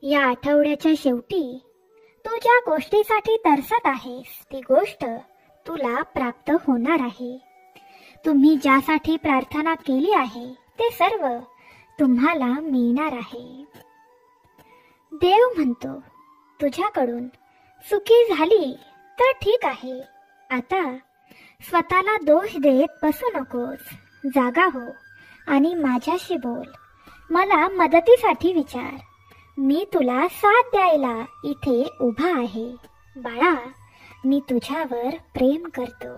या आठवड्याच्या शेवटी तू ज्या गोष्टीसाठी तरसत आहेस ती गोष्ट तुला प्राप्त होणार आहे. तुम्ही ज्यासाठी प्रार्थना केली आहे ते सर्व तुम्हाला मिळणार आहे. देव म्हणतो, तुझ्याकडून चुकी झाली तर ठीक आहे. आता स्वतःला दोष देत बसू नकोस. जागा हो आणि माझ्याशी बोल. मला मदतीसाठी विचार. मी तुला साथ द्यायला इथे उभा आहे. बाळा, मी तुझ्यावर प्रेम करतो.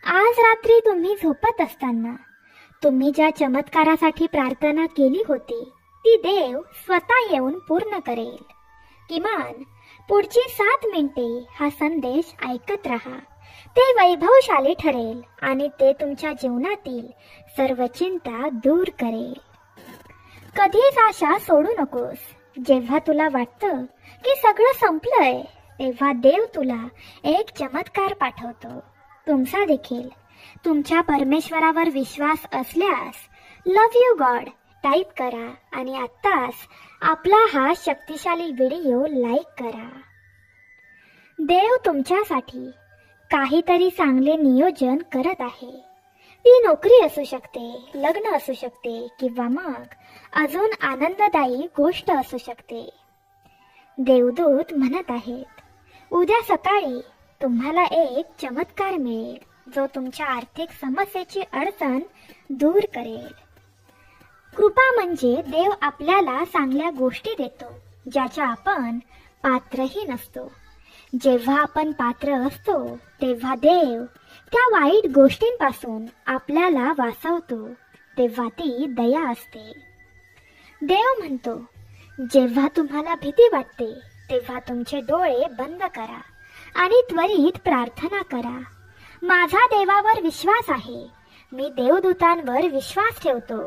आज रात्री तुम्ही झोपत असताना तुम्ही ज्या चमत्कारासाठी प्रार्थना केली होती ती देव स्वतः येऊन पूर्ण करेल. किमान पुढची 7 मिनिटे हा संदेश ऐकत राहा. ते वैभवशाली ठरेल आणि ते तुमच्या जीवनातील सर्व चिंता दूर करेल. कधीच आशा सोडू नकोस. जेव्हा तुला वाटतं की सगळं संपलंय तेव्हा देव तुला एक चमत्कार पाठवतो. तुमचा देखील तुमच्या परमेश्वरावर विश्वास असल्यास लव्ह यू गॉड टाईप करा आणि आत्ताच आपला हा शक्तिशाली व्हिडिओ लाईक करा. देव तुमच्यासाठी काहीतरी चांगले नियोजन करत आहे. ती नोकरी असू शकते, लग्न असू शकते किंवा मग अजून आनंददायी गोष्ट असू शकते. देवदूत म्हणत आहेत, उद्या सकाळी तुम्हाला एक चमत्कार मिळेल जो तुमच्या आर्थिक समस्येची अडचण दूर करेल. कृपा म्हणजे देव आपल्याला चांगल्या गोष्टी देतो ज्याच्या आपण पात्रही नसतो. जेव्हा आपण पात्र असतो तेव्हा देव त्या वाईट गोष्टींपासून आपल्याला वाचवतो. तेव्हा ती दया असते. देव म्हणतो, जेव्हा तुम्हाला भीती वाटते तेव्हा तुमचे डोळे बंद करा आणि त्वरित प्रार्थना करा. माझा देवावर विश्वास आहे. मी देवदूतांवर विश्वास ठेवतो.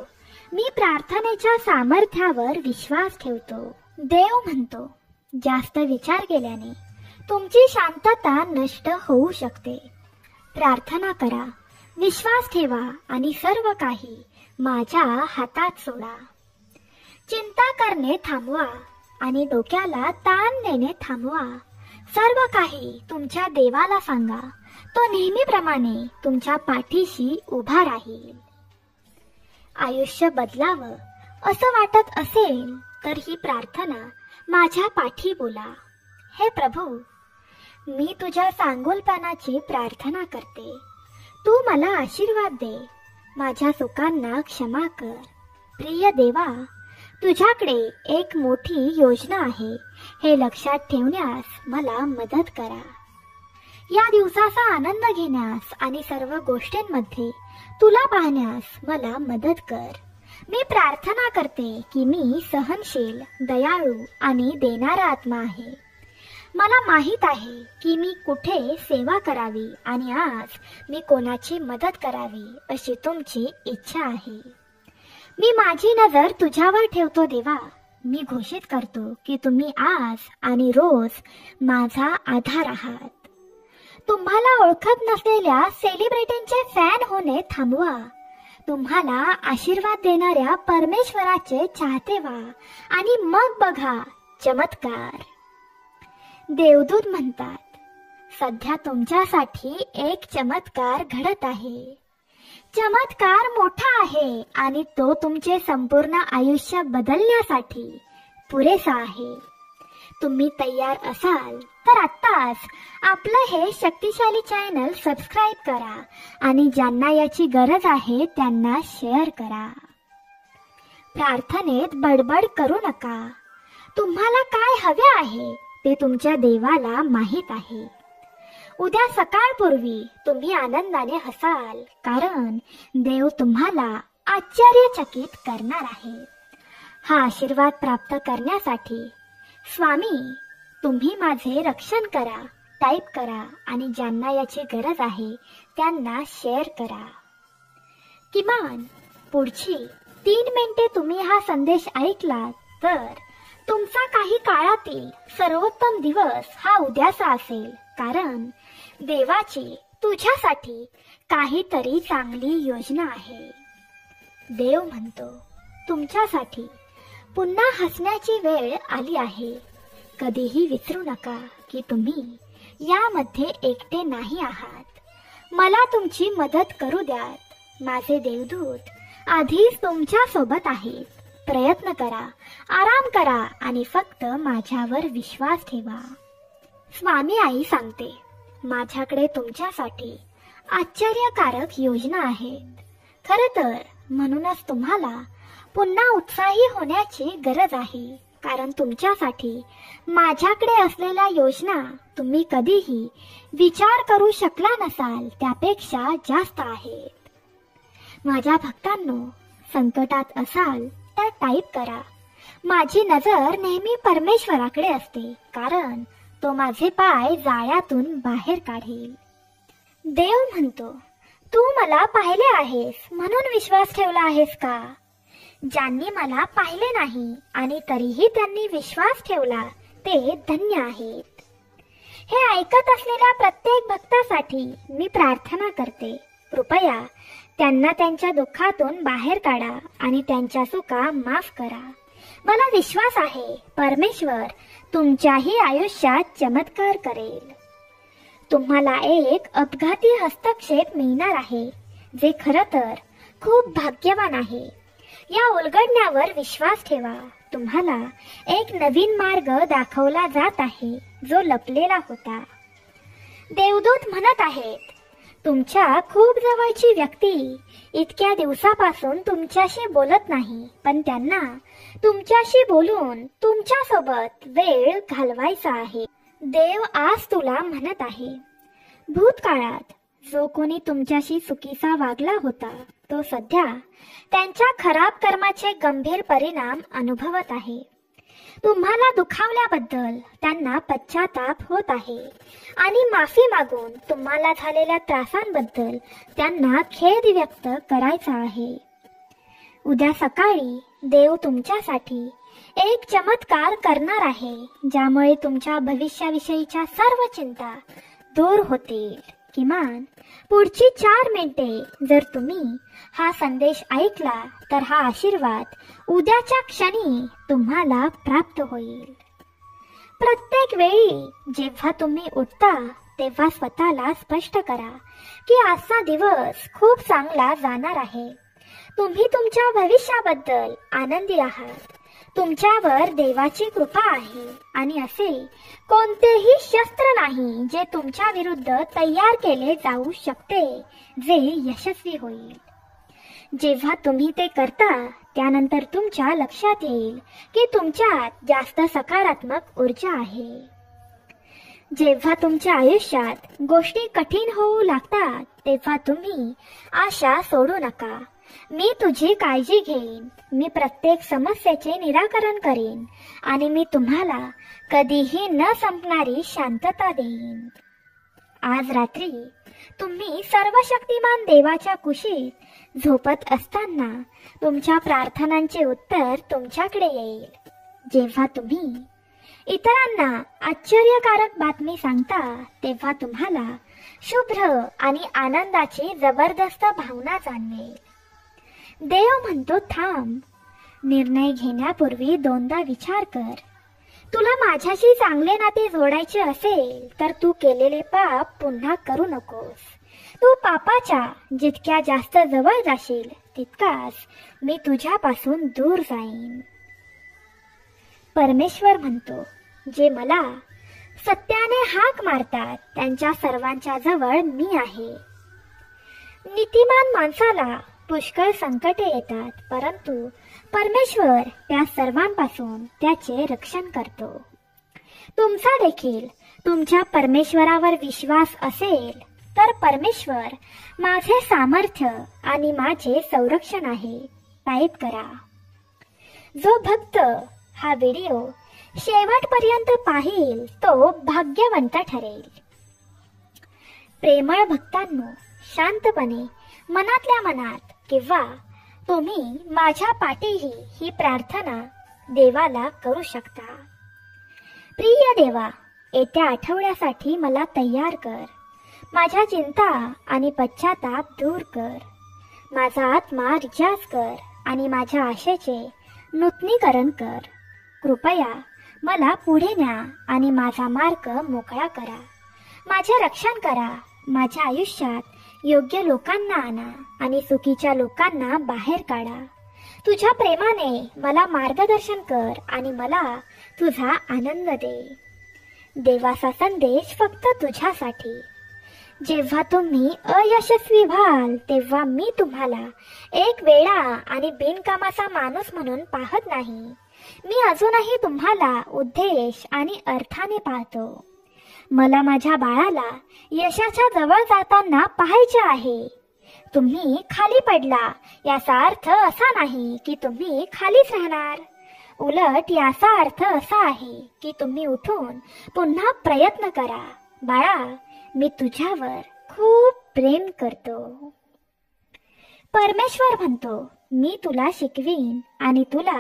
मी प्रार्थनेच्या सामर्थ्यावर विश्वास ठेवतो. देव म्हणतो, जास्त विचार केल्याने तुमची शांतता नष्ट होऊ शकते. प्रार्थना करा, विश्वास ठेवा आणि सर्व काही माझ्या हातात सोडा. चिंता करणे थांबवा आणि डोक्याला ताण देणे थांबवा. सर्व काही तुमच्या देवाला सांगा. तो नेहमीप्रमाणे तुमच्या पाठीशी उभा राहील. आयुष्य बदलावं असं वाटत असेल तर ही प्रार्थना माझ्या पाठी बोला. हे प्रभू, मी तुझ्या चांगुलपणाची प्रार्थना करते. तू मला आशीर्वाद दे. माझ्या चुकांना क्षमा कर. प्रिय देवा, तुझ्याकडे एक मोठी योजना आहे हे लक्षात ठेवण्यास मला मदत करा. या दिवसाचा आनंद घेण्यास आणि सर्व गोष्टींमध्ये तुला पाहण्यास मला मदत कर. मी प्रार्थना करते की मी सहनशील, दयाळू आणि देणारा आत्मा आहे. मला माहित आहे की मी कुठे सेवा करावी आणि आज मी कोणाची मदत करावी अशी तुमची इच्छा आहे. मी माझी नजर तुझ्यावर ठेवतो देवा. मी घोषित करतो की तुम्ही आज आणि रोज माझा आधार आहात. तुम्हाला ओळखत नसलेल्या सेलिब्रिटींचे फॅन होणे थांबवा. तुम्हाला आशीर्वाद देणाऱ्या परमेश्वराचे चाहते व्हा आणि मग बघा चमत्कार. देवदूत म्हणतात, सध्या तुमच्यासाठी एक चमत्कार घडत आहे. चमत्कार मोठा आहे आणि तो तुमचे संपूर्ण आयुष्य बदलण्यासाठी पुरेसा आहे. तुम्ही तयार असाल तर आत्ताच आपलं हे शक्तिशाली चॅनल सबस्क्राईब करा आणि ज्यांना याची गरज आहे त्यांना शेअर करा. प्रार्थनेत बडबड करू नका. तुम्हाला काय हवे आहे ते तुमच्या देवाला माहीत आहे. उद्या सकाळपूर्वी तुम्ही आनंदाने हसाल कारण देव तुम्हाला आश्चर्यचकित करणार आहे. हा आशीर्वाद प्राप्त करण्यासाठी स्वामी, तुम्ही माझे रक्षण करा टाईप करा आणि ज्यांना याची गरज आहे त्यांना शेअर करा. किमान पुढची 3 मिनिटे तुम्ही हा संदेश ऐकला तर तुमचा काही काळातील सर्वोत्तम दिवस हा उद्याचा असेल. कारण देवाची तुझ्यासाठी काहीतरी चांगली योजना आहे. देव म्हणतो, तुमच्यासाठी पुन्हा हसण्याची वेळ आली आहे. कधीही विसरू नका की तुम्ही यामध्ये एकटे नाही आहात. मला तुमची मदत करू द्यात. माझे देवदूत आधीच तुमच्या सोबत आहेत. प्रयत्न करा, आराम करा आणि फक्त माझ्यावर विश्वास ठेवा. स्वामी आई सांगते, माझ्याकडे तुमच्यासाठी आश्चर्यकारक योजना आहेत. खरं तर म्हणूनच तुम्हाला पुन्हा उत्साही होण्याची गरज आहे, कारण तुमच्यासाठी माझ्याकडे असलेल्या योजना तुम्ही कधीही विचार करू शकला नसाल त्यापेक्षा जास्त आहेत. माझ्या भक्तांनो, संकटात असाल तर टाईप करा. माझी नजर नेहमी परमेश्वराकडे असते, कारण तो माझे पाय जाळ्यातून बाहेर काढेल. देव म्हणतो, तू मला पाहिले आहेस म्हणून विश्वास ठेवला आहेस का? ज्यांनी मला पाहिले नाही आणि तरीही त्यांनी विश्वास ठेवला ते धन्य आहेत. हे ऐकत असलेल्या प्रत्येक भक्तासाठी मी प्रार्थना करते, कृपया त्यांना त्यांच्या दुःखातून बाहेर काढा आणि त्यांच्या चुका माफ करा. मला विश्वास आहे परमेश्वर तुमच्याही आयुष्यात चमत्कार करेल. तुम्हाला एक अपघाती हस्तक्षेप मिळणार आहे, जे खरं तर खूप भाग्यवान आहे. या उलगडण्यावर विश्वास ठेवा. तुम्हाला एक नवीन मार्ग दाखवला जात आहे जो लपलेला होता. देवदूत म्हणत आहेत, तुमच्या खूप जवळची व्यक्ती इतक्या दिवसापासून तुमच्याशी बोलत नाही, पण त्यांना तुमच्याशी बोलून तुमच्या सोबत वेळ घालवायचा आहे. देव आज तुला म्हणत आहे, भूतकाळात जो कोणी तुमच्याशी चुकीचा वागला होता तो सध्या त्यांच्या खराब कर्माचे गंभीर परिणाम अनुभवत आहे. तुम्हाला दुखावल्याबद्दल त्यांना पश्चाताप होत आहे आणि माफी मागून तुम्हाला झालेल्या त्रासांबद्दल त्यांना खेद व्यक्त करायचा आहे. उद्या सकाळी देव तुमच्यासाठी एक चमत्कार करणार आहे, ज्यामुळे तुमच्या भविष्याविषयीच्या सर्व चिंता दूर होतील. किमान पुढची 4 मिनिटे जर तुम्ही हा संदेश ऐकला तर हा आशीर्वाद उद्याच्या क्षणी तुम्हाला प्राप्त होईल. प्रत्येक वेळी जेव्हा तुम्ही उठता तेव्हा स्वतःला स्पष्ट करा की आजचा दिवस खूप चांगला जाणार आहे. तुम्ही तुमच्या भविष्याबद्दल आनंदी आहात. तुमच्यावर देवाची कृपा आहे आणि असे कोणतेही शस्त्र नाही जे तुमच्या विरुद्ध तयार केले जाऊ शकते जे यशस्वी होईल. जेव्हा तुम्ही ते करता त्यानंतर तुमच्या लक्षात येईल की तुमच्यात जास्त सकारात्मक ऊर्जा आहे. जेव्हा तुमच्या आयुष्यात गोष्टी कठीण होऊ लागतात तेव्हा तुम्ही आशा सोडू नका. मी तुझी काळजी घेईन. मी प्रत्येक समस्येचे निराकरण करीन आणि मी तुम्हाला कधीही न संपणारी शांतता देईन. आज रात्री तुम्ही सर्वशक्तिमान देवाच्या कुशीत झोपत असताना तुमच्या प्रार्थनांचे उत्तर तुमच्याकडे येईल. जेव्हा तुम्ही इतरांना आश्चर्यकारक बातमी सांगता तेव्हा तुम्हाला शुभ्र आणि आनंदाची जबरदस्त भावना जाणवेल. देव म्हणतो, थांब. निर्णय घेण्यापूर्वी 2दा विचार कर. तुला माझ्याशी चांगले नाते जोडायचे असेल तर तू केलेले पाप पुन्हा करू नकोस. तू पापाच्या जितक्या जास्त जवळ जाशील तितकाच मी तुझ्यापासून दूर जाईन. परमेश्वर म्हणतो, जे मला सत्याने हाक मारतात त्यांच्या सर्वांच्या जवळ मी आहे. नीतिमान माणसाला पुष्कळ संकटे येतात, परंतु परमेश्वर त्या सर्वांपासून त्याचे रक्षण करतो. तुमचा देखील तुमच्या परमेश्वरावर विश्वास असेल तर परमेश्वर माझे सामर्थ्य आणि माझे संरक्षण आहे. टाईप करा. जो भक्त हा व्हिडिओ शेवटपर्यंत पाहिल तो भाग्यवंत ठरेल. प्रेमळ भक्तांनो, शांतपणे मनातल्या मनात किंवा तुम्ही माझ्या पाठीही ही प्रार्थना देवाला करू शकता. प्रिय देवा, येत्या आठवड्यासाठी मला तयार कर. माझ्या चिंता आणि पश्चाताप दूर कर. माझा आत्मा रिचार्ज कर आणि माझ्या आशेचे नूतनीकरण कर. कृपया मला पुढे न्या आणि माझा मार्ग मोकळा करा. माझे रक्षण करा. माझ्या आयुष्यात योग्य लोकांना आणा आणि चुकीच्या लोकांना बाहेर काढा. तुझ्या प्रेमाने मला मार्गदर्शन कर आणि मला तुझा आनंद दे. देवाचा संदेश फक्त तुझ्यासाठी. जेव्हा तुम्ही अयशस्वी व्हाल तेव्हा मी तुम्हाला एक वेडा आणि बिनकामाचा माणूस म्हणून पाहत नाही. मी अजूनही तुम्हाला उद्देश आणि अर्थाने पाहतो. मला माझ्या बाळाला यशाच्या जवळ जाताना पाहायचे आहे. तुम्ही खाली पडला याचा अर्थ असा नाही की तुम्ही खालीच राहणार. उलट याचा अर्थ असा आहे की तुम्ही उठून पुन्हा प्रयत्न करा. बाळा, मी तुझ्यावर खूप प्रेम करतो. परमेश्वर म्हणतो, मी तुला शिकवीन आणि तुला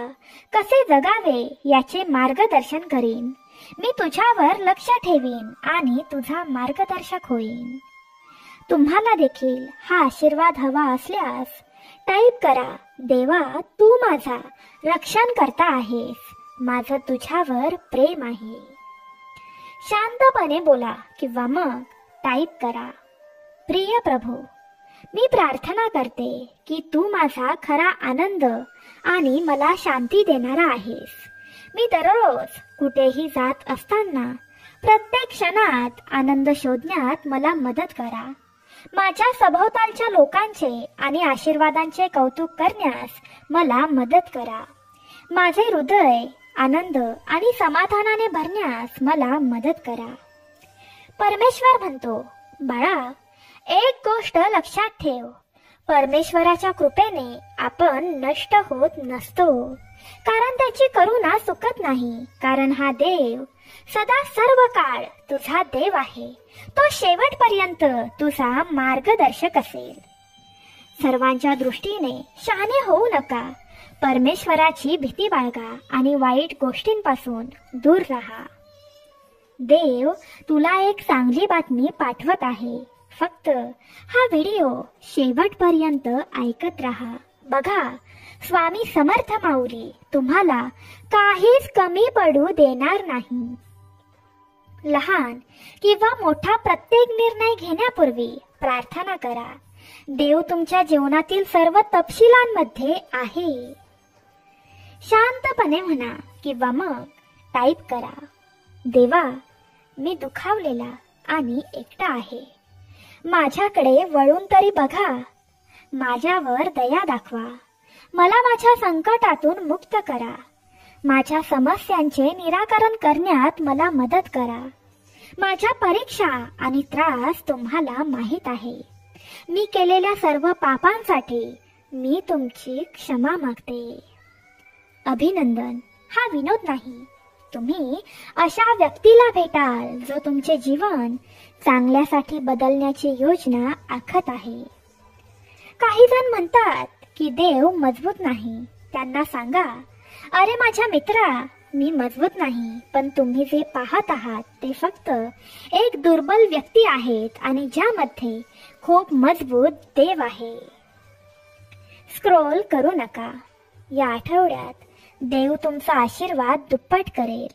कसे जगावे याचे मार्गदर्शन करीन. मी तुझ्यावर लक्ष ठेवीन आणि तुझा मार्गदर्शक होईन. तुम्हाला देखील हा आशीर्वाद हवा असल्यास टाईप करा, देवा तू माझा रक्षण करता आहेस. माझं तुझ्यावर प्रेम आहे. शांतपणे बोला किंवा मग टाईप करा, प्रिय प्रभू, मी प्रार्थना करते की तू माझा खरा आनंद आणि मला शांती देणारा आहेस. मी दररोज कुठेही जात असताना प्रत्येक क्षणात आनंद शोधण्यात मला मदत करा. माझ्या सभोवतालच्या लोकांचे आणि आशीर्वादांचे कौतुक करण्यास मला मदत करा. माझे हृदय आनंद आणि समाधानाने भरण्यास मला मदत करा. परमेश्वर म्हणतो, बाळा, एक गोष्ट लक्षात ठेव, परमेश्वराच्या कृपेने आपण नष्ट होत नसतो, कारण त्याची करुणा चुकत नाही. कारण हा देव सदा सर्व काळ तुझा देव आहे. तो शेवटपर्यंत तुझा मार्गदर्शक असेल. सर्वांच्या दृष्टीने शहाणे होऊ नका. परमेश्वराची भीती बाळगा आणि वाईट गोष्टींपासून दूर राहा. देव तुला एक चांगली बातमी पाठवत आहे. फक्त हा व्हिडिओ शेवटपर्यंत ऐकत राहा. बघा, स्वामी समर्थ माऊली तुम्हाला काहीच कमी पडू देणार नाही. लहान किंवा मोठा प्रत्येक निर्णय घेण्यापूर्वी प्रार्थना करा. देव तुमच्या जीवनातील सर्व तपशिलांमध्ये आहे. शांतपणे म्हणा किंवा मग टाईप करा, देवा, मी दुखावलेला आणि एकटा आहे. माझ्याकडे वळून तरी बघा. माझ्यावर दया दाखवा. मला माझ्या संकटातून मुक्त करा. माझ्या समस्यांचे निराकरण करण्यात मला मदत करा. माझ्या परीक्षा आणि त्रास तुम्हाला माहीत आहे. मी केलेल्या सर्व पापांसाठी मी तुमची क्षमा मागते. अभिनंदन. हा विनोद नाही. तुम्ही अशा व्यक्तीला भेटाल जो तुमचे जीवन चांगल्यासाठी बदलण्याची योजना आखत आहे. काही जण म्हणतात की देव मजबूत नाही. त्यांना सांगा, अरे माझ्या मित्रा, मी मजबूत नाही, पण तुम्ही जे पाहत आहात ते फक्त एक दुर्बल व्यक्ती आहेत आणि ज्यामध्ये खूप मजबूत देव आहे. स्क्रोल करू नका. या आठवड्यात देव तुमचा आशीर्वाद दुप्पट करेल.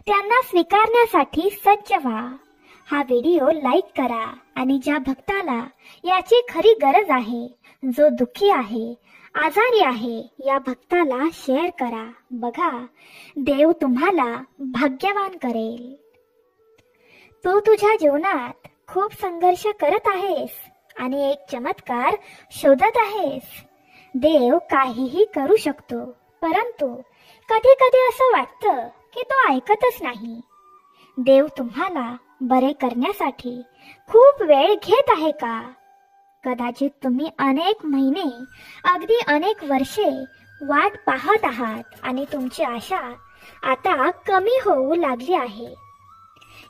त्यांना स्वीकारण्यासाठी सज्ज व्हा. हा व्हिडिओ लाईक करा आणि ज्या भक्ताला याची खरी गरज आहे, जो दुःखी आहे, आजारी आहे, या भक्ताला शेअर करा. बघा, देव तुम्हाला भाग्यवान करेल. तू तुझ्या जीवनात खूप संघर्ष करत आहेस आणि एक चमत्कार शोधत आहेस. देव काहीही करू शकतो, परंतु कधी कधी असं वाटतं की तो ऐकतच नाही. देव तुम्हाला बरे करण्यासाठी खूप वेळ घेत आहे का? कदाचित तुम्ही अनेक महिने, अगदी अनेक वर्षे वाट पाहत आहात आणि तुमची आशा आता कमी होऊ लागली आहे.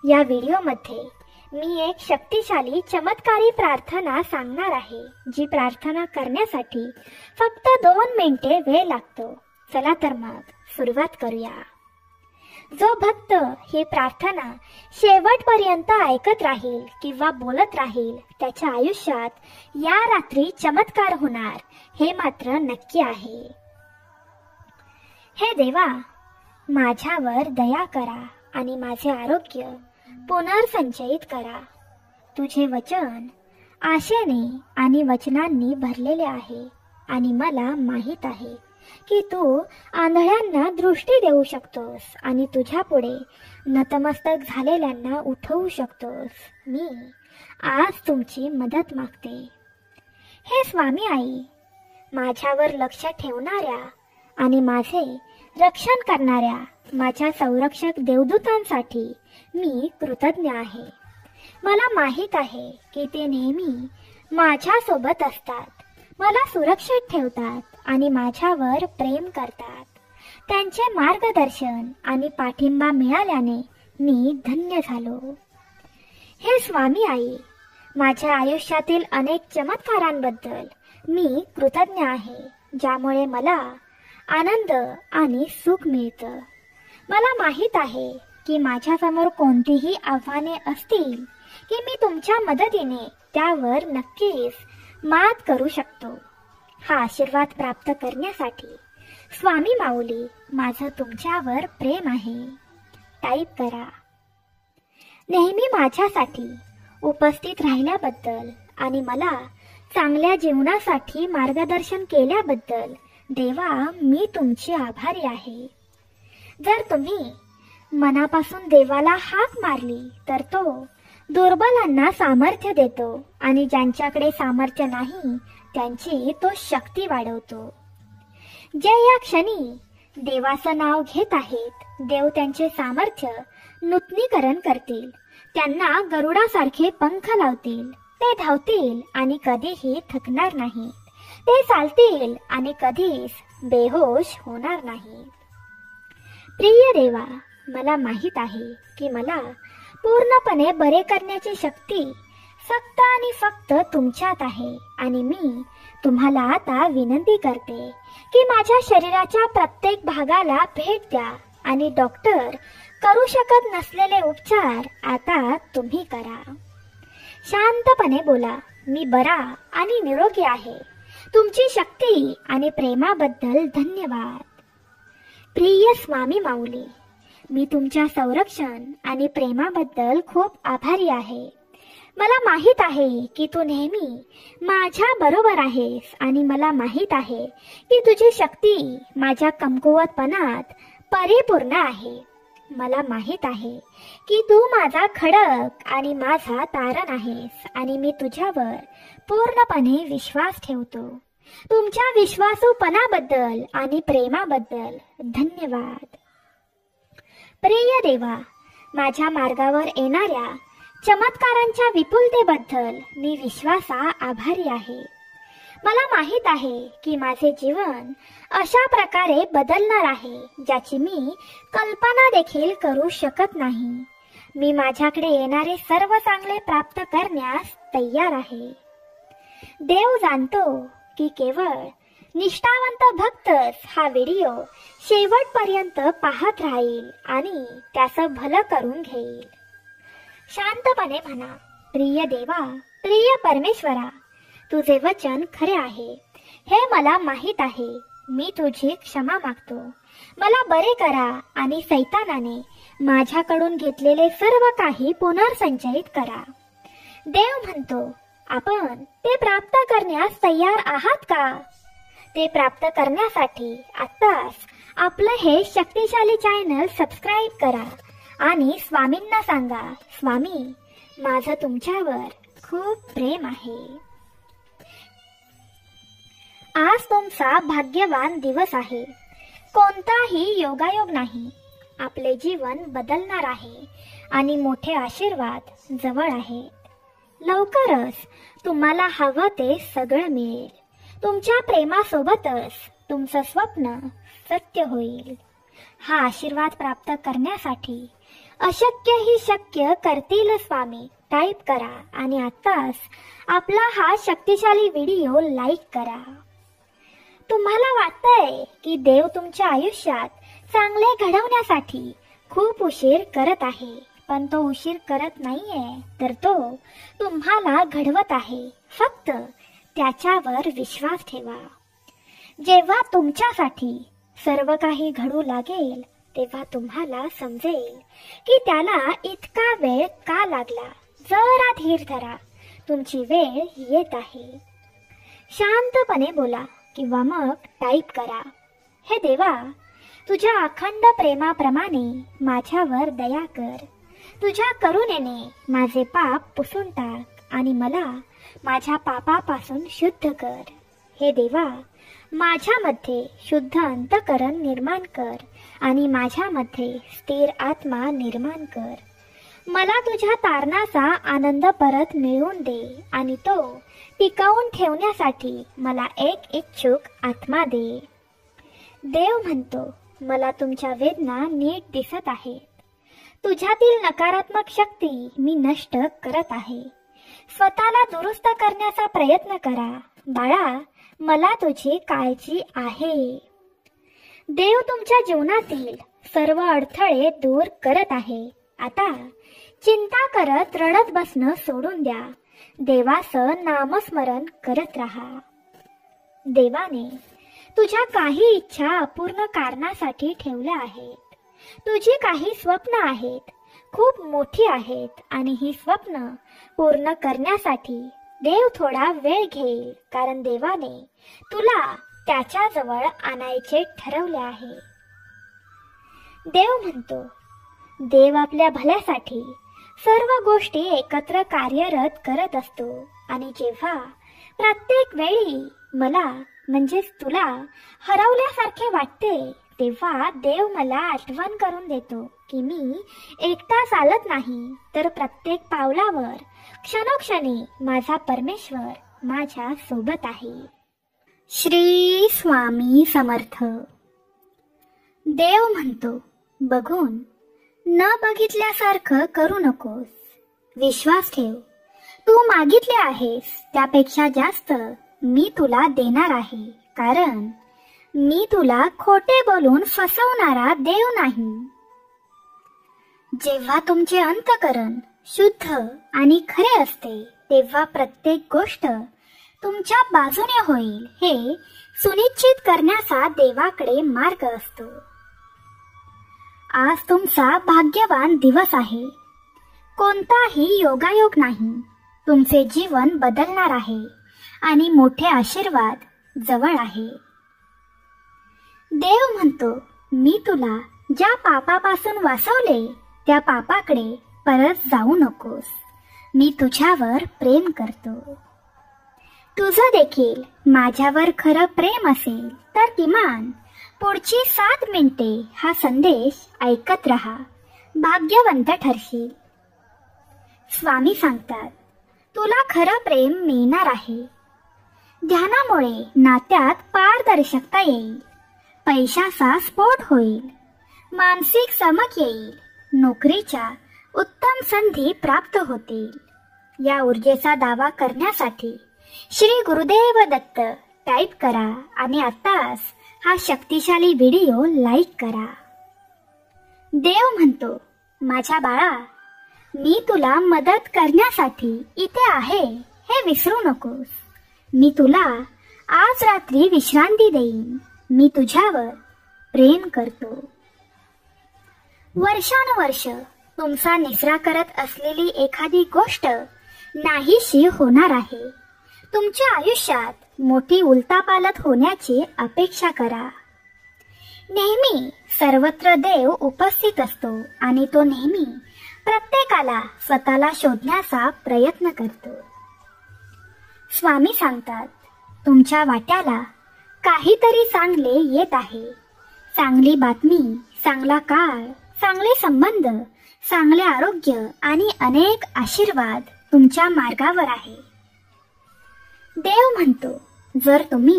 या व्हिडिओमध्ये मी एक शक्तिशाली चमत्कारी प्रार्थना सांगणार आहे, जी प्रार्थना करण्यासाठी फक्त 2 मिनिटे वेळ लागतो. चला तर मग सुरुवात करूया. जो भक्त ही प्रार्थना शेवटपर्यंत ऐकत राहील किंवा बोलत राहील, त्याच्या आयुष्यात या रात्री चमत्कार होणार, हे मात्र नक्की आहे. हे देवा, माझ्यावर दया करा आणि माझे आरोग्य पुनर्संचयित करा. तुझे वचन आशेने आणि वचनांनी भरलेले आहे आणि मला माहीत आहे की तू आंधळ्यांना दृष्टी देऊ शकतोस आणि तुझ्या पुढे नतमस्तक झालेल्यांना उठवू शकतोस. मी आज तुमची मदत मागते. हे स्वामी आई, माझ्यावर लक्ष ठेवणाऱ्या आणि माझे रक्षण करणाऱ्या माझ्या संरक्षक देवदूतांसाठी मी कृतज्ञ आहे. मला माहीत आहे की ते नेहमी माझ्या सोबत असतात, मला सुरक्षित ठेवतात आणि माझ्यावर प्रेम करतात. त्यांचे मार्गदर्शन आणि पाठिंबा मिळाल्याने मी धन्य झालो. हे स्वामी आई, माझ्या आयुष्यातील अनेक चमत्कारांबद्दल मी कृतज्ञ आहे, ज्यामुळे मला आनंद आणि सुख मिळतं. मला माहीत आहे की माझ्यासमोर कोणतीही आव्हाने असतील की मी तुमच्या मदतीने त्यावर नक्कीच मात करू शकतो. हा आशीर्वाद प्राप्त करण्यासाठी स्वामी माऊली, माझं तुमच्यावर प्रेम आहे. टाईप करा. नेहमी माझ्यासाठी उपस्थित राहिल्याबद्दल आणि मला चांगल्या जीवनासाठी मार्गदर्शन केल्याबद्दल देवा, मी तुमची आभारी आहे. जर तुम्ही मनापासून देवाला हाक मारली तर तो दुर्बलांना सामर्थ्य देतो आणि ज्यांच्याकडे सामर्थ्य नाही त्यांची तो शक्ती वाढवतो. जे या क्षणी देवाचं नाव घेत आहेत, देव त्यांचे सामर्थ्य नूतनीकरण करतील. त्यांना गरुडासारखे पंख लावतील. ते धावतील आणि कधीही थकणार नाहीत. ते चालतील आणि कधीच बेहोश होणार नाहीत. प्रिय देवा, मला माहीत आहे की मला पूर्णपणे बरे करण्याची शक्ती फक्त आणि फक्त तुमच्यात आहे आणि मी तुम्हाला आता विनंती करते की माझ्या शरीराच्या प्रत्येक भागाला भेट द्या आणि डॉक्टर करू शकत नसलेले उपचार आता तुम्ही करा. शांतपणे बोला, मी बरा आणि निरोगी आहे. तुमची शक्ती आणि प्रेमाबद्दल धन्यवाद. प्रिय स्वामी माऊली, मी तुमच्या संरक्षण आणि प्रेमाबद्दल खूप आभारी आहे. मला माहीत आहे की तू नेहमी माझ्या बरोबर आहेस आणि मला माहीत आहे की तुझी शक्ती माझ्या कमकुवतपणात परिपूर्ण आहे. मला माहीत आहे की तू माझा खडक आणि माझा तारण आहेस आणि मी तुझ्यावर पूर्णपणे विश्वास ठेवतो. तुमच्या विश्वासूपणाबद्दल आणि प्रेमाबद्दल धन्यवाद. प्रिय देवा, माझ्या मार्गावर येणाऱ्या चमत्कारांच्या विपुलतेबद्दल मी विश्वासा आभारी आहे. मला माहीत आहे की माझे जीवन अशा प्रकारे बदलणार आहे ज्याची मी कल्पना देखील करू शकत नाही. मी माझ्याकडे येणारे सर्व चांगले प्राप्त करण्यास तयार आहे. देव जाणतो की केवळ निष्ठावंत भक्तच हा व्हिडिओ शेवटपर्यंत पाहत राहील आणि त्याचं भलं करून घेईल. शांतपणे म्हणा, प्रिय देवा, प्रिय परमेश्वरा, तुझे वचन खरे आहे. हे मला माहीत आहे. मी तुझी क्षमा मागतो. मला बरे करा आणि सैतानाने माझ्याकडून घेतलेले सर्व काही पुनर्संचयित करा. देव म्हणतो, आपण ते प्राप्त करण्यास तयार आहात का? ते प्राप्त करण्यासाठी आत्ताच आपलं हे शक्तिशाली चॅनल सबस्क्राईब करा आणि स्वामींना सांगा, स्वामी, माझं तुमच्यावर खूप प्रेम आहे. आज तुमचा भाग्यवान दिवस आहे. कोणताही योगायोग नाही. आपले जीवन बदलणार आहे आणि मोठे आशीर्वाद जवळ आहेत. लवकरच तुम्हाला हवं ते सगळं मिळेल. तुमच्या प्रेमासोबतच तुमचं स्वप्न सत्य होईल. हा आशीर्वाद प्राप्त करण्यासाठी अशक्य ही शक्य करतील स्वामी टाईप करा आणि आत्ताच आपला हा शक्तिशाली व्हिडिओ लाईक करा. तुम्हाला वाटतंय की देव तुमच्या आयुष्यात चांगले घडवण्यासाठी खूप उशीर करत आहे, पण तो उशीर करत नाहीये, तर तो तुम्हाला घडवत आहे. फक्त त्याच्यावर विश्वास ठेवा. जेव्हा तुमच्यासाठी सर्व काही घडू लागेल तेव्हा तुम्हाला समजेल की त्याला इतका वेळ का लागला. जरा धीर धरा, तुमची वेळ येत आहे. शांतपणे बोला किंवा मग टाईप करा. हे देवा, तुझ्या अखंड प्रेमाप्रमाणे माझ्यावर दया कर. तुझ्या करुणेने माझे पाप पुसून टाक आणि मला माझ्या पापापासून शुद्ध कर. हे देवा, माझ्यामध्ये शुद्ध अंतःकरण निर्माण कर आणि माझ्यामध्ये स्थिर आत्मा निर्माण कर. मला तुझ्या तारणाचा आनंद परत मिळवून दे आणि तो टिकवून ठेवण्यासाठी मला एक इच्छुक आत्मा दे. देव म्हणतो, मला तुमच्या वेदना नीट दिसत आहेत. तुझ्यातील नकारात्मक शक्ती मी नष्ट करत आहे. स्वतःला दुरुस्त करण्याचा प्रयत्न करा. बाळा, मला तुझी काळजी आहे. देव तुमच्या जीवनातील सर्व अडथळे दूर करत आहे. आता चिंता करत रडत बसणं सोडून द्या. देवाचं नामस्मरण करत राहा. देवाने तुझ्या काही इच्छा अपूर्ण कारणासाठी ठेवल्या आहेत. तुझी काही स्वप्न आहेत, खूप मोठी आहेत आणि ही स्वप्न पूर्ण करण्यासाठी देव थोडा वेळ घेईल, कारण देवाने तुला त्याच्या जवळ आणायचे ठरवले आहे. देव म्हणतो, देव आपल्या भल्यासाठी सर्व गोष्टी एकत्र कार्यरत करत असतो आणि जेव्हा प्रत्येक वेळी मला म्हणजेच तुला हरवल्यासारखे वाटते तेव्हा देव मला आठवण करून देतो की मी एकटा चालत नाही, तर प्रत्येक पावलावर क्षणोक्षणी माझा परमेश्वर माझ्या सोबत आहे. श्री स्वामी समर्थ. देव म्हणतो, बघून न बघितल्यासारखं करू नकोस. विश्वास ठेव. तू मागितले आहेस त्यापेक्षा जास्त मी तुला देणार आहे, कारण मी तुला खोटे बोलून फसवणारा देव नाही. जेव्हा तुमचे अंतःकरण शुद्ध आणि खरे असते तेव्हा प्रत्येक गोष्ट तुमच्या बाजूने होईल हे सुनिश्चित करण्याचा देवाकडे मार्ग असतो. आज तुमचा भाग्यवान दिवस आहे. कोणताही योगायोग नाही. तुमचे जीवन बदलणार आहे आणि मोठे आशीर्वाद जवळ आहे. देव म्हणतो, मी तुला ज्या पापापासून वाचवले त्या पापाकडे परत जाऊ नकोस. मी तुझ्यावर प्रेम करतो. तुझं देखील माझ्यावर खरं प्रेम असेल तर किमान पुढची 7 मिनिटे हा संदेश ऐकत राहा. भाग्यवंत ठरशील. स्वामी सांगतात, तुला खरं प्रेम मिळणार आहे. ध्यानामुळे नात्यात पारदर्शकता येईल. पैशाचा स्फोट होईल. मानसिक समक येईल. नोकरीच्या उत्तम संधी प्राप्त होतील. या ऊर्जेचा दावा करण्यासाठी श्री गुरुदेव दत्त टाईप करा आणि आताच हा शक्तिशाली व्हिडिओ लाईक करा. देव म्हणतो, माझ्या बाळा, मी तुला मदत करण्यासाठी इथे आहे हे विसरू नकोस. मी तुला आज रात्री विश्रांती देईन. मी तुझ्यावर प्रेम करतो. वर्षानुवर्ष तुमचा निसरा करत असलेली एखादी गोष्ट नाहीशी होणार आहे. तुमच्या आयुष्यात मोठी उलथापालथ होण्याची अपेक्षा करा. नेहमी सर्वत्र देव उपस्थित असतो आणि तो नेहमी प्रत्येकाला स्वतःला शोधण्याचा प्रयत्न करतो. स्वामी सांगतात, तुमच्या वाट्याला काहीतरी चांगले येत आहे. चांगली बातमी, चांगला काळ, चांगले संबंध, चांगले आरोग्य आणि अनेक आशीर्वाद तुमच्या मार्गावर आहे. देव म्हणतो, जर तुम्ही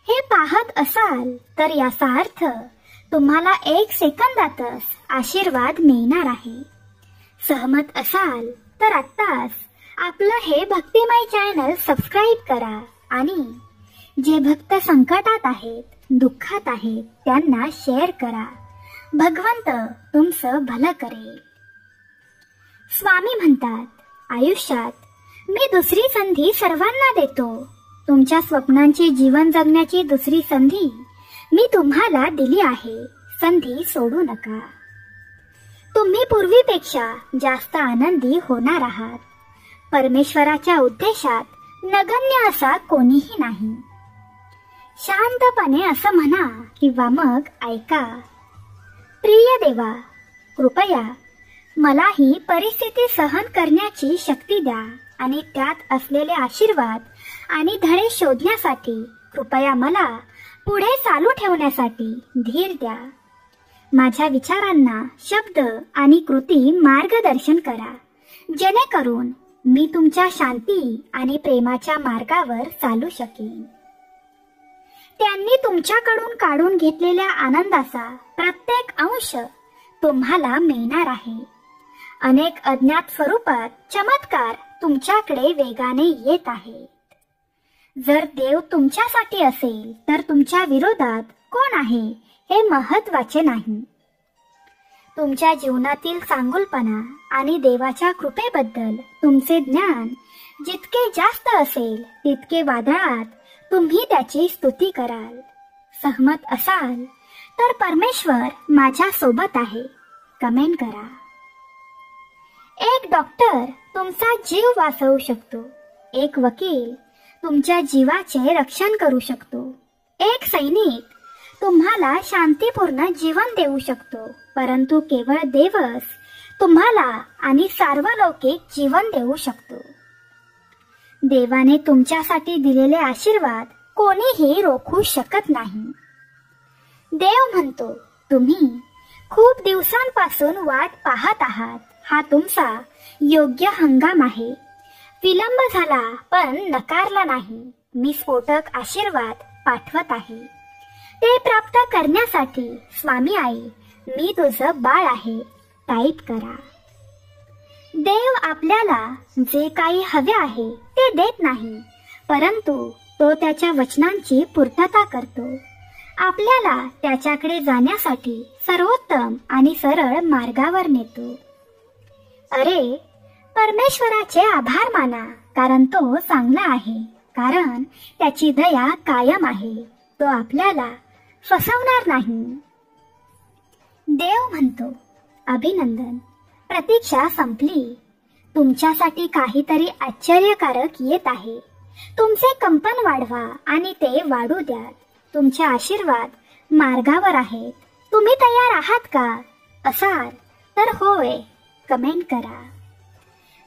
हे पाहत असाल तर याचा अर्थ तुम्हाला 1 सेकंदातच आशीर्वाद मिळणार आहे. सहमत असाल तर आत्ताच आपलं हे भक्तिमय चॅनल सबस्क्राईब करा आणि जे भक्त संकटात आहेत, दुःखात आहेत त्यांना शेअर करा. भगवंत तुमचं भलं करेल. स्वामी म्हणतात, आयुष्यात मी दुसरी संधी सर्वांना देतो. तुमच्या स्वप्नांचे जीवन जगण्याची दुसरी संधी मी तुम्हाला दिली आहे, संधी सोडू नका. तुम्ही पूर्वीपेक्षा जास्त आनंदी होणार आहात. परमेश्वराच्या उद्देशात नगण्य असा कोणीही नाही. शांतपणे असं म्हणा किंवा मग ऐका. प्रिय देवा, कृपया मला ही परिस्थिती सहन करण्याची शक्ती द्या आणि त्यात असलेले आशीर्वाद आणि धडे शोधण्यासाठी कृपया मला पुढे चालू ठेवण्यासाठी धीर द्या. माझ्या विचारांना शब्द आणि कृती मार्गदर्शन करा, जेणेकरून मी तुमच्या शांती आणि प्रेमाच्या मार्गावर चालू शकेन. त्यांनी तुमच्याकडून काढून घेतलेल्या आनंदाचा प्रत्येक अंश तुम्हाला मिळणार आहे. अनेक अज्ञात स्वरूपात चमत्कार तुमच्याकडे वेगाने येत आहेत. जर देव तुमच्यासाठी असेल तर तुमच्या विरोधात कोण आहे हे महत्त्वाचे नाही. तुमच्या जीवनातील चांगुलपणा आणि देवाच्या कृपेबद्दल तुमचे ज्ञान जितके जास्त असेल तितके वादळात तुम्ही त्याची स्तुती कराल. सहमत असाल तर परमेश्वर माझ्या सोबत आहे कमेंट करा. एक डॉक्टर तुमचा जीव वाचवू शकतो. एक वकील तुमच्या जीवाचे रक्षण करू शकतो. एक सैनिक तुम्हाला शांतीपूर्ण जीवन देऊ शकतो, परंतु केवळ देवच तुम्हाला आणि सार्वलौकिक जीवन देऊ शकतो. देवाने तुमच्यासाठी दिलेले आशीर्वाद कोणीही रोखू शकत नाही. देव म्हणतो, तुम्ही खूप दिवसांपासून वाट पाहत आहात. हा तुमचा योग्य हंगाम आहे. विलंब झाला पण नकारला नाही. मी स्फोटक आशीर्वाद पाठवत आहे. ते प्राप्त करण्यासाठी स्वामी आई, मी तुझं बाळ आहे टाईप करा. देव आपल्याला जे काही हवे आहे ते देत नाही, परंतु तो त्याच्या वचनांची पूर्तता करतो. आपल्याला त्याच्याकडे जाण्यासाठी सर्वोत्तम आणि सरळ मार्गावर नेतो. अरे, परमेश्वराचे आभार माना, कारण तो चांगला आहे, कारण त्याची दया कायम आहे. तो आपल्याला फसवणार नाही. देव म्हणतो, अभिनंदन, प्रतीक्षा संपली. तुमच्यासाठी काहीतरी आश्चर्यकारक येत आहे. तुमचे कंपन वाढवा आणि ते वाढू द्या. तुमचे आशीर्वाद मार्गावर आहेत. तुम्ही तयार आहात का? असाल तर होय कमेंट करा.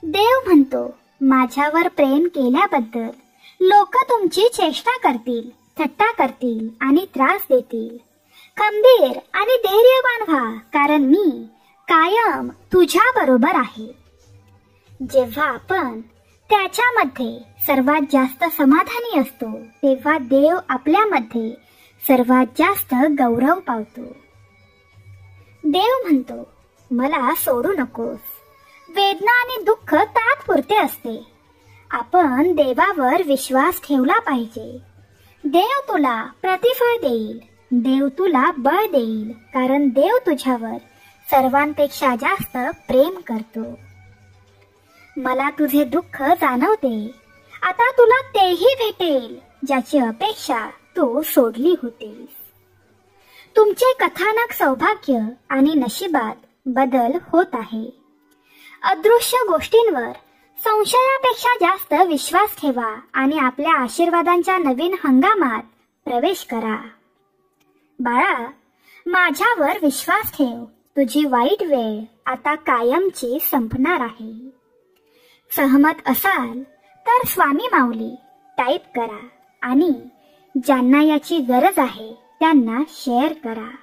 देव म्हणतो, माझ्यावर प्रेम केल्याबद्दल लोक तुमची चेष्टा करतील, थट्टा करतील आणि त्रास देतील. खंबीर आणि धैर्यवान व्हा, कारण मी कायम तुझ्या बरोबर आहे. जेव्हा आपण त्याच्यामध्ये सर्वात जास्त समाधानी असतो, तेव्हा देव आपल्यामध्ये सर्वात जास्त गौरव पावतो. देव म्हणतो, मला सोडू नकोस. वेदना आणि दुःख तात्पुरते असते. आपण देवावर विश्वास ठेवला पाहिजे. देव तुला प्रतिफळ देईल. देव तुला बळ देईल, कारण देव तुझ्यावर सर्वांपेक्षा जास्त प्रेम करतो. मला तुझे दुःख जाणवते. आता तुला तेही भेटेल ज्याची अपेक्षा तू सोडली होतीस. तुमचे कथानक सौभाग्य आणि नशिबात बदल होत आहे. अदृश्य गोष्टींवर संशयापेक्षा जास्त विश्वास ठेवा आणि आपल्या आशीर्वादांच्या नवीन हंगामात प्रवेश करा. बाळा, माझ्यावर विश्वास ठेव. तुझी वाईट वेळ आता कायमची संपणार आहे. सहमत असाल तर स्वामी माऊली टाईप करा आणि ज्यांना याची गरज आहे त्यांना शेअर करा.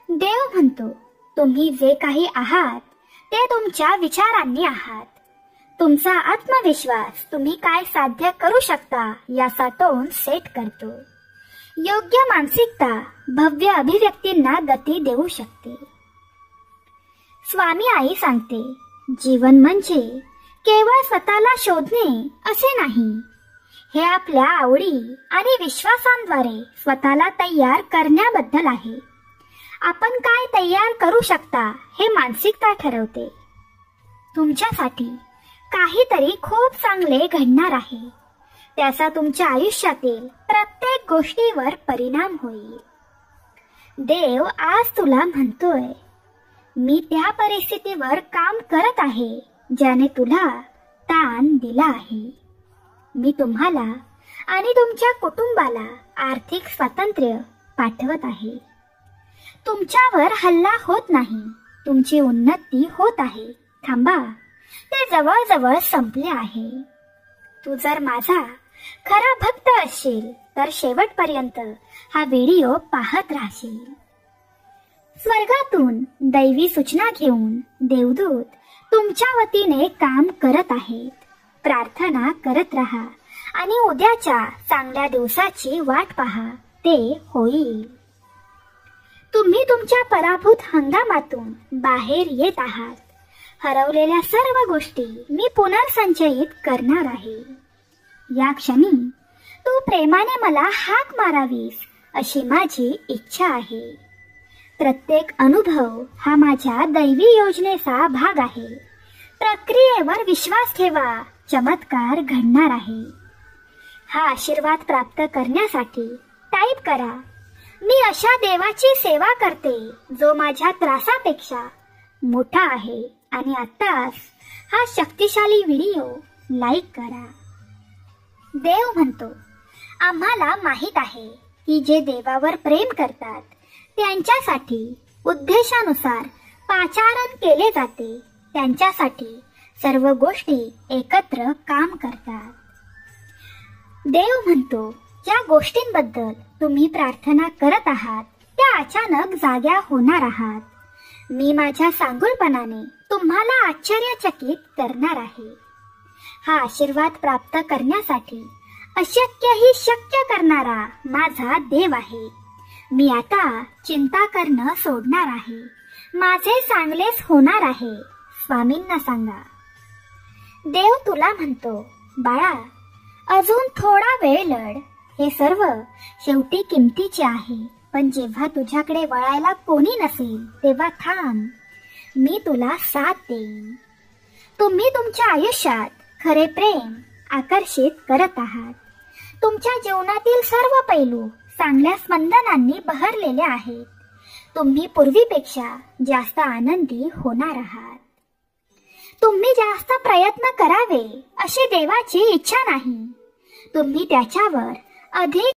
देव म्हणतो, तुम्ही जे काही आहात ते तुमच्या विचारांनी आहात. तुमचा आत्मविश्वास तुम्ही काय साध्य करू शकता याचा टोन सेट करतो. योग्य मानसिकता भव्य अभिव्यक्तींना गती देऊ शकते. स्वामी आई सांगते, जीवन म्हणजे केवळ स्वतःला शोधणे असे नाही. हे आपल्या आवडी आणि विश्वासांद्वारे स्वतःला तयार करण्याबद्दल आहे. आपण काय तयार करू शकता हे मानसिकता ठरवते. तुमच्यासाठी काहीतरी खूप चांगले घडणार आहे. त्याचा तुमच्या आयुष्यातील प्रत्येक गोष्टीवर परिणाम होईल. देव आज तुला म्हणतोय, मी त्या परिस्थितीवर काम करत आहे ज्याने तुला ताण दिला आहे. मी तुम्हाला आणि तुमच्या कुटुंबाला आर्थिक स्वातंत्र्य पाठवत आहे. तुमच्यावर हल्ला होत नाही, तुमची उन्नती होत आहे. थांबा, ते जवळजवळ संपले आहे. तू जर माझा खरा भक्त असशील तर शेवटपर्यंत हा व्हिडिओ पाहत राहशील. स्वर्गातून दैवी सूचना घेऊन देवदूत तुमच्या वतीने काम करत आहेत. प्रार्थना करत राहा आणि उद्याच्या चांगल्या दिवसाची वाट पहा, ते होईल. तुम्ही तुमच्या पराभूत हंगामातून बाहेर येत आहात. हरवलेल्या सर्व गोष्टी मी पुनर्संचयित करणार आहे. या क्षणी तू प्रेमाने मला हाक मारावीस अशी माझी इच्छा आहे. प्रत्येक अनुभव हा माझ्या दैवी योजनेचा भाग आहे. प्रक्रियेवर विश्वास ठेवा, चमत्कार घडणार आहे. हा आशीर्वाद प्राप्त करण्यासाठी टाईप करा, मी अशा देवाची सेवा करते जो माझ्या त्रासापेक्षा मोठा आहे. आणि आत्ताच हा शक्तिशाली व्हिडिओ लाईक करा. देव म्हणतो, आम्हाला माहित आहे की जे देवावर प्रेम करतात त्यांच्यासाठी उद्देशानुसार पाचारण केले जाते. त्यांच्यासाठी सर्व गोष्टी एकत्र काम करतात. देव म्हणतो, ज्या गोष्टींबद्दल तुम्ही प्रार्थना करत आहात त्या अचानक जाग्या होणार आहात. मी माझ्या सांगुलपणाने तुम्हाला आश्चर्यचकित करणार आहे. हा आशीर्वाद प्राप्त करण्यासाठी अशक्यही शक्य करणारा माझा देव आहे. मी आता चिंता करणं सोडणार आहे. माझे चांगलेच होणार आहे. स्वामींना सांगा. देव तुला म्हणतो, बाळा, अजून थोडा वेळ लढ. हे सर्व शेवटी किमतीचे आहे, पण जेव्हा तुझ्याकडे वळायला कोणी नसेल तेव्हा थांब. मी तुला साथ देईन. तुम्ही तुमच्या आयुष्यात खरे प्रेम आकर्षित करत आहात. तुमच्या जीवनातील सर्व पैलू चांगल्या स्पंदनांनी बहरलेले आहेत. तुम्ही पूर्वीपेक्षा जास्त आनंदी होणार आहात. तुम्ही जास्त प्रयत्न करावे अशी देवाची इच्छा नाही. तुम्ही त्याच्यावर अधिक